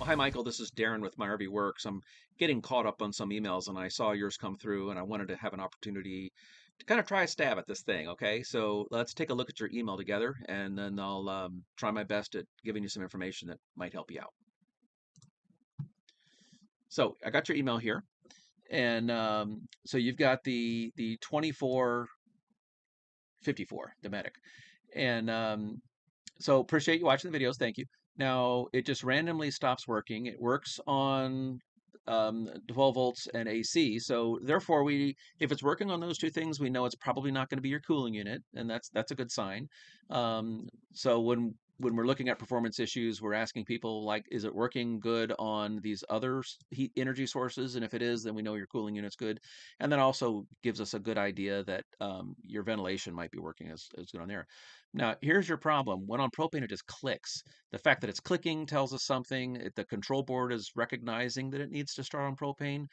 Hi, Michael. This is Darren with My RV Works. I'm getting caught up on some emails and I saw yours come through and I wanted to have an opportunity to kind of try a stab at this thing. Okay. So let's take a look at your email together and then I'll try my best at giving you some information that might help you out. So I got your email here and so you've got the 2454 Dometic. And so appreciate you watching the videos. Thank you. Now it just randomly stops working. It works on 12 volts and AC. So therefore, if it's working on those two things, we know it's probably not going to be your cooling unit, and that's a good sign. So when we're looking at performance issues, we're asking people like, is it working good on these other heat energy sources? And if it is, then we know your cooling unit's good. And that also gives us a good idea that your ventilation might be working as good on there. Now, here's your problem. When on propane, it just clicks. The fact that it's clicking tells us something. The control board is recognizing that it needs to start on propane.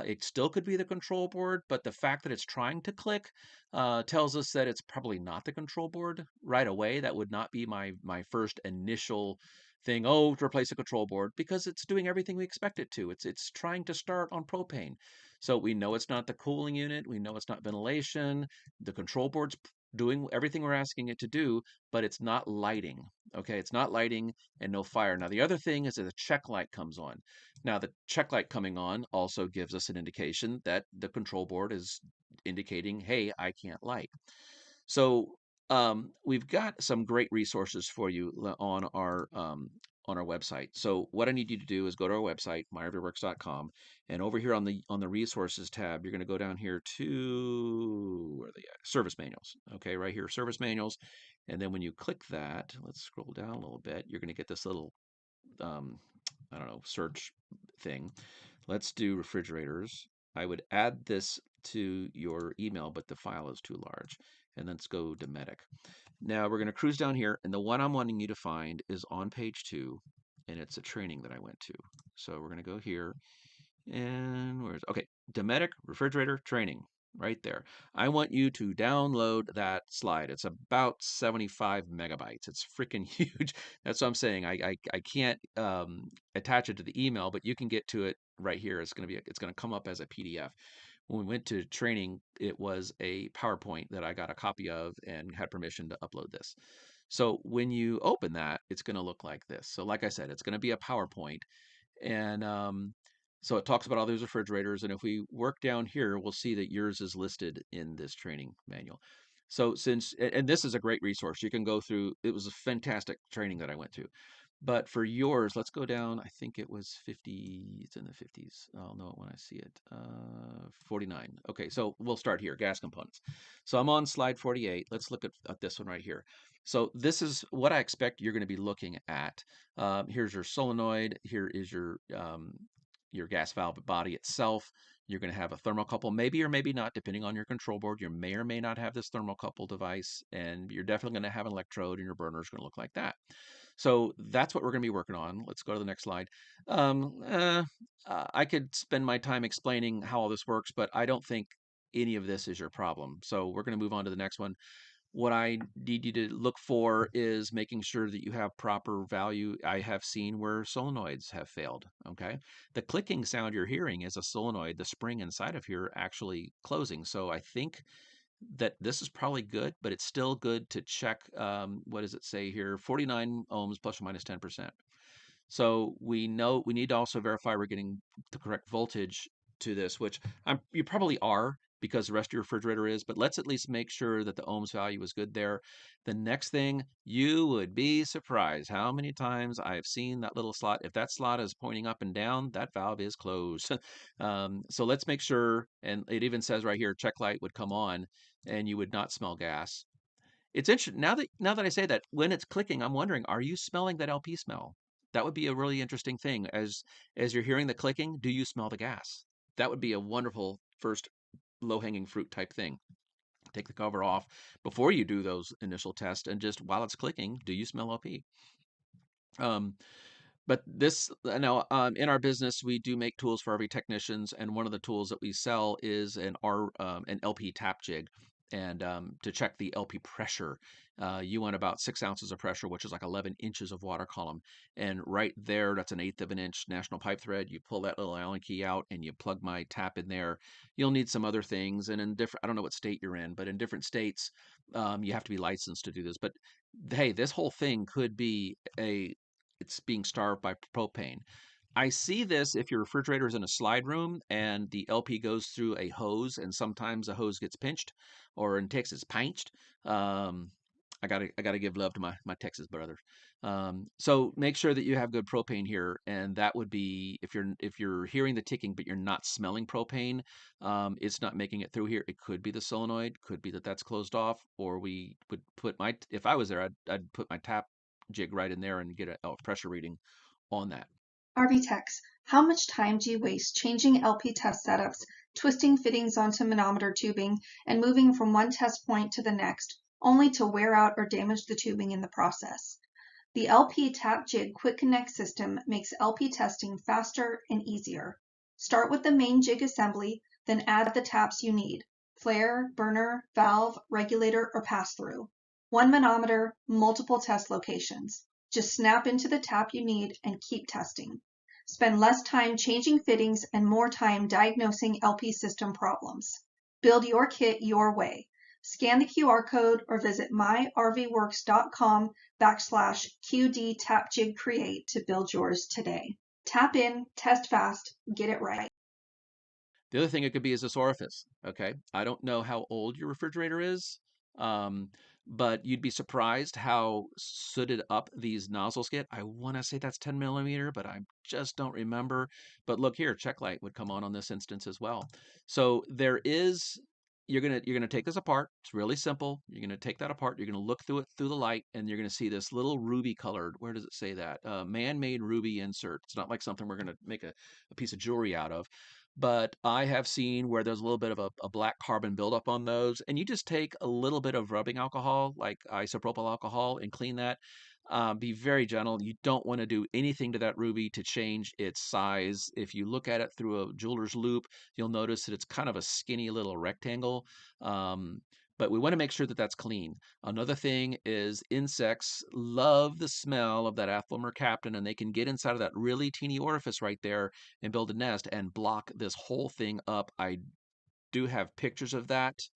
It still could be the control board, but the fact that it's trying to click tells us that it's probably not the control board right away. That would not be my first initial thing. Oh, to replace the control board, because it's doing everything we expect it to. It's trying to start on propane. So we know it's not the cooling unit. We know it's not ventilation. The control board's doing everything we're asking it to do, but it's not lighting. Okay, it's not lighting and no fire. Now, the other thing is that the check light comes on. Now, the check light coming on also gives us an indication that the control board is indicating, hey, I can't light. So we've got some great resources for you on our website. So what I need you to do is go to our website, myrvworks.com, and over here on the resources tab, you're going to go down here to where are they at? Service manuals. Okay, right here, service manuals. And then when you click that, let's scroll down a little bit. You're going to get this little um, I don't know, search thing. Let's do refrigerators. I would add this to your email, but the file is too large. And let's go Dometic. Now we're going to cruise down here, and the one I'm wanting you to find is on page 2, and it's a training that I went to. So we're going to go here, and where's okay, Dometic refrigerator training right there. I want you to download that slide. It's about 75 megabytes. It's freaking huge. That's what I'm saying. I can't attach it to the email, but you can get to it right here. It's going to come up as a PDF. When we went to training, it was a PowerPoint that I got a copy of and had permission to upload this. So when you open that, it's going to look like this. So like I said, it's going to be a PowerPoint. And so it talks about all those refrigerators. And if we work down here, we'll see that yours is listed in this training manual. So and this is a great resource. You can go through, it was a fantastic training that I went to. But for yours, let's go down. I think it was 50. It's in the 50s. I'll know it when I see it. 49. Okay, so we'll start here. Gas components. So I'm on slide 48. Let's look at this one right here. So this is what I expect you're going to be looking at. Here's your solenoid. Here is your gas valve body itself. You're going to have a thermocouple, maybe or maybe not, depending on your control board. You may or may not have this thermocouple device, and you're definitely going to have an electrode, and your burner is going to look like that. So that's what we're going to be working on. Let's go to the next slide. I could spend my time explaining how all this works, but I don't think any of this is your problem. So we're going to move on to the next one. What I need you to look for is making sure that you have proper value. I have seen where solenoids have failed, okay? The clicking sound you're hearing is a solenoid, the spring inside of here actually closing. So I think that this is probably good, but it's still good to check, what does it say here? 49 ohms plus or minus 10%. So we know we need to also verify we're getting the correct voltage to this, which you probably are because the rest of your refrigerator is, but let's at least make sure that the ohms value is good there. The next thing, you would be surprised how many times I've seen that little slot. If that slot is pointing up and down, that valve is closed. So let's make sure, and it even says right here, check light would come on and you would not smell gas. It's interesting now that I say that, when it's clicking, I'm wondering, are you smelling that LP smell? That would be a really interesting thing. As you're hearing the clicking, do you smell the gas? That would be a wonderful first low-hanging fruit type thing. Take the cover off before you do those initial tests, and just while it's clicking, do you smell LP? But this now in our business, we do make tools for RV technicians, and one of the tools that we sell is an LP tap jig. and to check the LP pressure. You want about 6 ounces of pressure, which is like 11 inches of water column. And right there, that's an 1/8 of an inch national pipe thread. You pull that little Allen key out and you plug my tap in there. You'll need some other things. And in different, I don't know what state you're in, but in different states, you have to be licensed to do this. But hey, this whole thing could be it's being starved by propane. I see this if your refrigerator is in a slide room and the LP goes through a hose, and sometimes a hose gets pinched, or in Texas, pinched. Um, I gotta give love to my Texas brothers. So make sure that you have good propane here, and that would be if you're hearing the ticking but you're not smelling propane, it's not making it through here. It could be the solenoid, could be that that's closed off, or we would put my if I was there, I'd put my tap jig right in there and get a pressure reading on that. RV techs, how much time do you waste changing LP test setups, twisting fittings onto manometer tubing, and moving from one test point to the next, only to wear out or damage the tubing in the process? The LP Tap Jig Quick Connect system makes LP testing faster and easier. Start with the main jig assembly, then add the taps you need: flare, burner, valve, regulator, or pass-through. One manometer, multiple test locations. Just snap into the tap you need and keep testing. Spend less time changing fittings and more time diagnosing LP system problems. Build your kit your way. Scan the QR code or visit myrvworks.com/QD-TapJigCreate to build yours today. Tap in, test fast, get it right. The other thing it could be is this orifice. Okay, I don't know how old your refrigerator is, um, but you'd be surprised how sooted up these nozzles get. I want to say that's 10 millimeter, but I just don't remember. But look here, check light would come on this instance as well. So there is. You're gonna take this apart. It's really simple. You're gonna take that apart. You're gonna look through it through the light, and you're gonna see this little ruby colored. Where does it say that? Man-made ruby insert. It's not like something we're gonna make a piece of jewelry out of, but I have seen where there's a little bit of a black carbon buildup on those, and you just take a little bit of rubbing alcohol, like isopropyl alcohol, and clean that. Be very gentle. You don't want to do anything to that ruby to change its size. If you look at it through a jeweler's loupe, you'll notice that it's kind of a skinny little rectangle. Um, but we want to make sure that that's clean. Another thing is insects love the smell of that Athel mercaptan, and they can get inside of that really teeny orifice right there and build a nest and block this whole thing up. I do have pictures of that.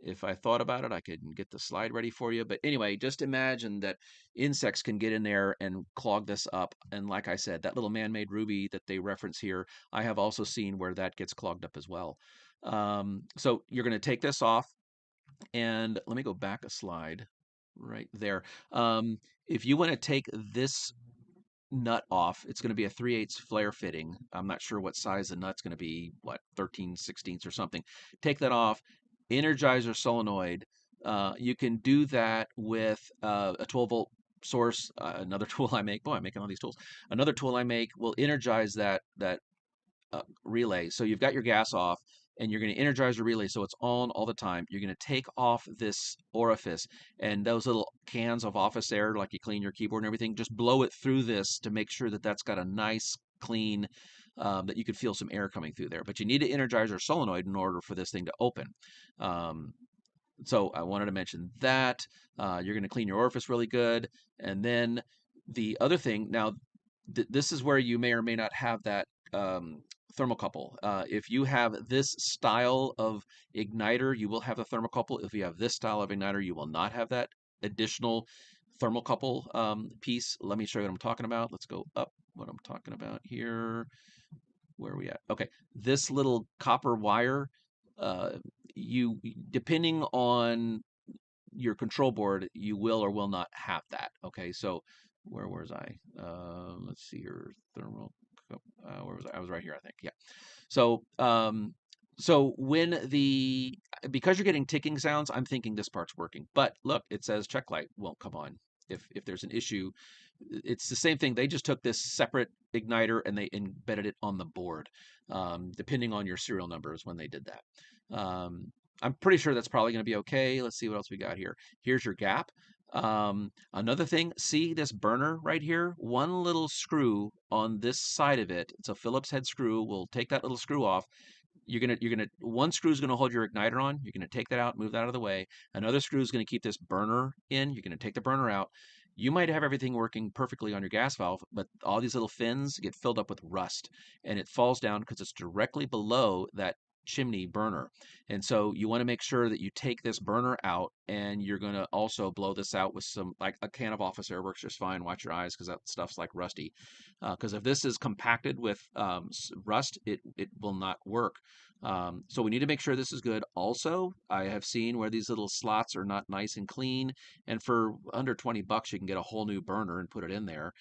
If I thought about it, I could get the slide ready for you. But anyway, just imagine that insects can get in there and clog this up. And like I said, that little man-made ruby that they reference here, I have also seen where that gets clogged up as well. So you're going to take this off, and let me go back a slide right there. If you want to take this nut off, it's going to be a 3/8 flare fitting. I'm not sure what size the nut's going to be, what, 13/16 or something. Take that off, energizer solenoid. You can do that with a 12-volt source. Another tool I make, boy, I'm making all these tools. Another tool I make will energize that relay. So you've got your gas off, and you're going to energize your relay so it's on all the time. You're going to take off this orifice, and those little cans of office air, like you clean your keyboard and everything, just blow it through this to make sure that that's got a nice clean, that you could feel some air coming through there. But you need to energize your solenoid in order for this thing to open. So I wanted to mention that. You're going to clean your orifice really good. And then the other thing, now this is where you may or may not have that thermocouple. If you have this style of igniter, you will have the thermocouple. If you have this style of igniter, you will not have that additional thermocouple piece. Let me show you what I'm talking about. Let's go up what I'm talking about here. Where are we at? Okay, this little copper wire, you depending on your control board, you will or will not have that. Okay, so where was I? Let's see here. Thermal. Where was I? I was right here, I think. Yeah. So, so when because you're getting ticking sounds, I'm thinking this part's working. But look, it says check light won't come on. If there's an issue, it's the same thing. They just took this separate igniter and they embedded it on the board, depending on your serial numbers when they did that. I'm pretty sure that's probably going to be okay. Let's see what else we got here. Here's your gap. Another thing, see this burner right here? One little screw on this side of it. It's a Phillips head screw. We'll take that little screw off. one screw is gonna hold your igniter on. You're gonna take that out, move that out of the way. Another screw is gonna keep this burner in. You're gonna take the burner out. You might have everything working perfectly on your gas valve, but all these little fins get filled up with rust, and it falls down because it's directly below that chimney burner. And so you want to make sure that you take this burner out, and you're going to also blow this out with some, like a can of office air works just fine. Watch your eyes because that stuff's like rusty. Because if this is compacted with rust, it will not work. So we need to make sure this is good. Also, I have seen where these little slots are not nice and clean, and for under 20 bucks, you can get a whole new burner and put it in there.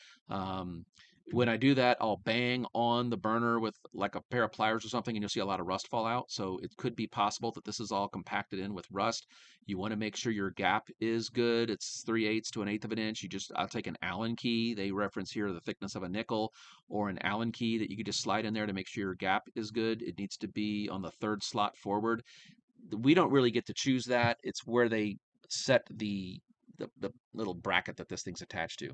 When I do that, I'll bang on the burner with like a pair of pliers or something, and you'll see a lot of rust fall out. So it could be possible that this is all compacted in with rust. You want to make sure your gap is good. It's 3/8 to 1/8 of an inch. I'll take an Allen key. They reference here the thickness of a nickel, or an Allen key that you could just slide in there to make sure your gap is good. It needs to be on the third slot forward. We don't really get to choose that. It's where they set the little bracket that this thing's attached to.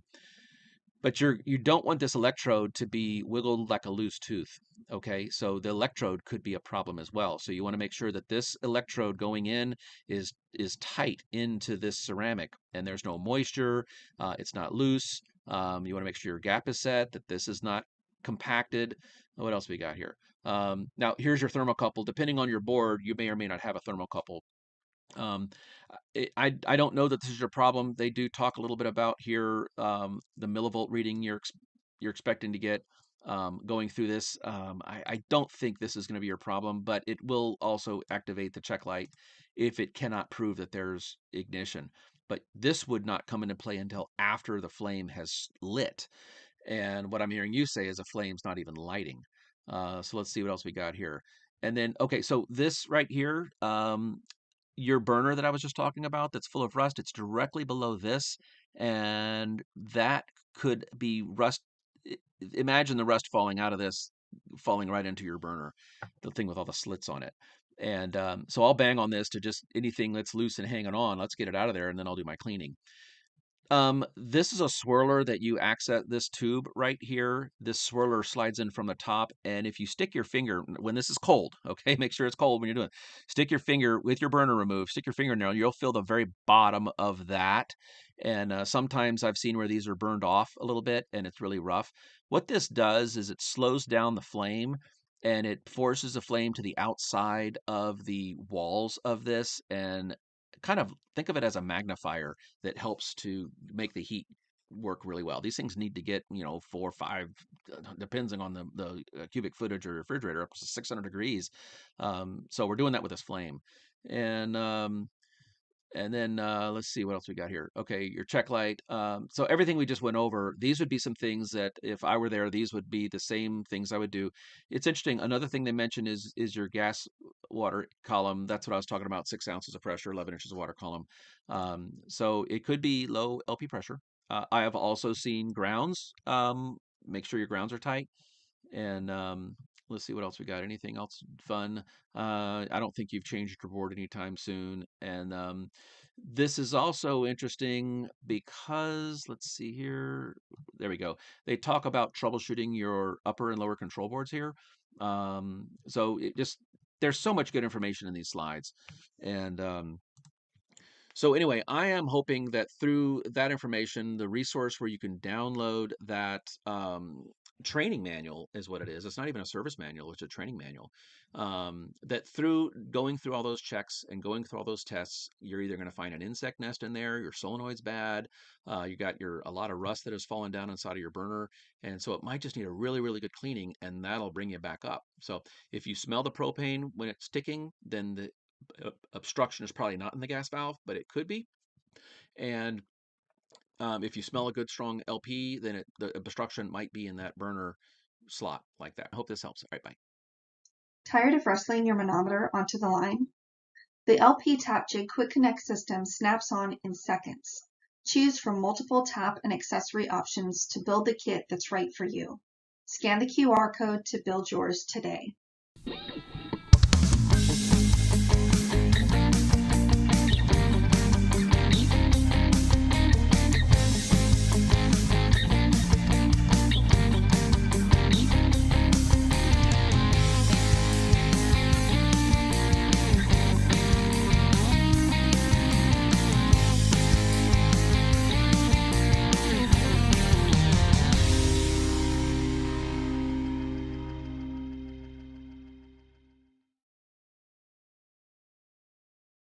But you don't want this electrode to be wiggled like a loose tooth. Okay, so the electrode could be a problem as well. So you want to make sure that this electrode going in is tight into this ceramic, and there's no moisture. It's not loose. You want to make sure your gap is set, that this is not compacted. What else we got here? Now here's your thermocouple. Depending on your board, you may or may not have a thermocouple. Um, I don't know that this is your problem. They do talk a little bit about here the millivolt reading you're expecting to get going through this. I don't think this is going to be your problem, but it will also activate the check light if it cannot prove that there's ignition. But this would not come into play until after the flame has lit. And what I'm hearing you say is a flame's not even lighting. So let's see what else we got here. And then, okay, so this right here, your burner that I was just talking about that's full of rust, it's directly below this, and that could be rust. Imagine the rust falling out of this, falling right into your burner, the thing with all the slits on it. And so I'll bang on this to just anything that's loose and hanging on, let's get it out of there, and then I'll do my cleaning. This is a swirler that you access this tube right here. This swirler slides in from the top, and if you stick your finger, when this is cold, okay, make sure it's cold when you're doing it. Stick your finger with your burner removed, stick your finger in there, and you'll feel the very bottom of that. And sometimes I've seen where these are burned off a little bit, and it's really rough. What this does is it slows down the flame, and it forces the flame to the outside of the walls of this, and kind of think of it as a magnifier that helps to make the heat work really well. These things need to get, 4 or 5, depending on the cubic footage of your refrigerator, up to 600 degrees. So we're doing that with this flame. And then let's see what else we got here. Okay, your check light. So everything we just went over, these would be some things that if I were there, these would be the same things I would do. It's interesting. Another thing they mentioned is your gas water column. That's what I was talking about. 6 ounces of pressure, 11 inches of water column. So it could be low LP pressure. I have also seen grounds. Make sure your grounds are tight. And let's see what else we got. Anything else fun? I don't think you've changed your board anytime soon. And this is also interesting because, let's see here. There we go. They talk about troubleshooting your upper and lower control boards here. So there's so much good information in these slides. And so anyway, I am hoping that through that information, the resource where you can download that training manual is what it is. It's not even a service manual, it's a training manual. That through going through all those checks and going through all those tests, you're either going to find an insect nest in there, your solenoid's bad, you got a lot of rust that has fallen down inside of your burner, and so it might just need a really, really good cleaning, and that'll bring you back up. So if you smell the propane when it's ticking, then the obstruction is probably not in the gas valve, but it could be. And if you smell a good strong LP, then the obstruction might be in that burner slot like that. I hope this helps. All right, bye. Tired of wrestling your manometer onto the line? The LP Tap Jig Quick Connect system snaps on in seconds. Choose from multiple tap and accessory options to build the kit that's right for you. Scan the QR code to build yours today.